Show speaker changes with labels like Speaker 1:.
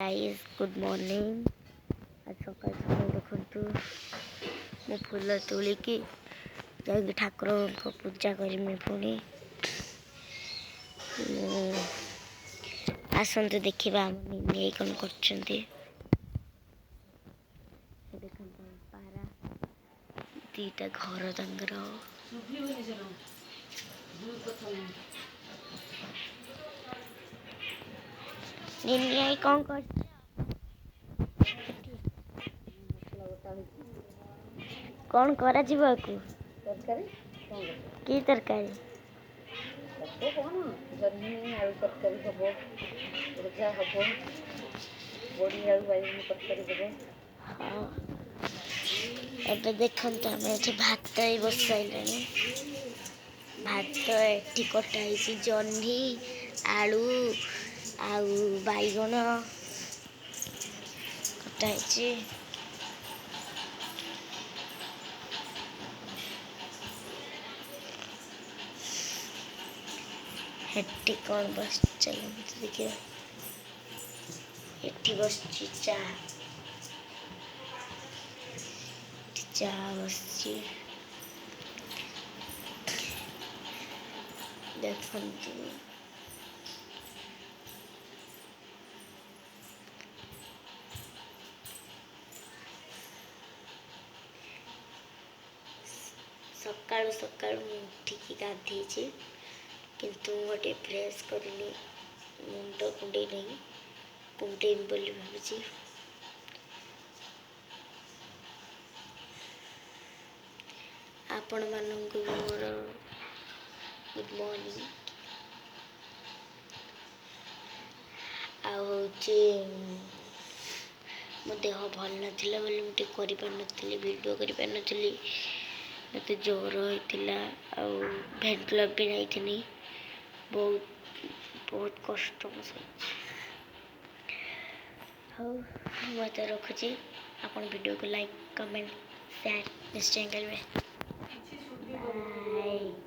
Speaker 1: Guys good morning. आज सकाल सकाल देखु मु फूल तोलिकी जाकि ठाकुर को पूजा करमी पुणी आसतु देखा निन्नी कौन कर पारा दीटा घर तर निन्नी कौन कर कौन करा जीवा को
Speaker 2: तरकारी
Speaker 1: की तरकारी
Speaker 2: हब कौन जन्ही आलू तरकारी हब भजा हब बड़ी आलू बैगन तरकारी हब।
Speaker 1: हाँ एबे देखते आम ये भात बसाइला भात एटी कटाई जह्नी आलू आउ बैगन कटाई हेटी कौन बस चलो देखिए एटी बस चा चा बस देखु सकाळु सकाळु उठिकी गाधेची किंतु गोटे फ्रेश करनी मुंड कुंडे नहीं कुंडेम बोली भावुची आपण मानंकु मोर गुड मॉर्निंग आउचे मो देह भल नाथिला बोली मुझे करि पार नथिली वीडियो करि पार नथिली मते जोर होइतिला आ भेंटलब भी नहीं बहुत बहुत कष्ट मैं रखुची अपन वीडियो को लाइक कमेंट शेयर निश्चय करेंगे। बाय।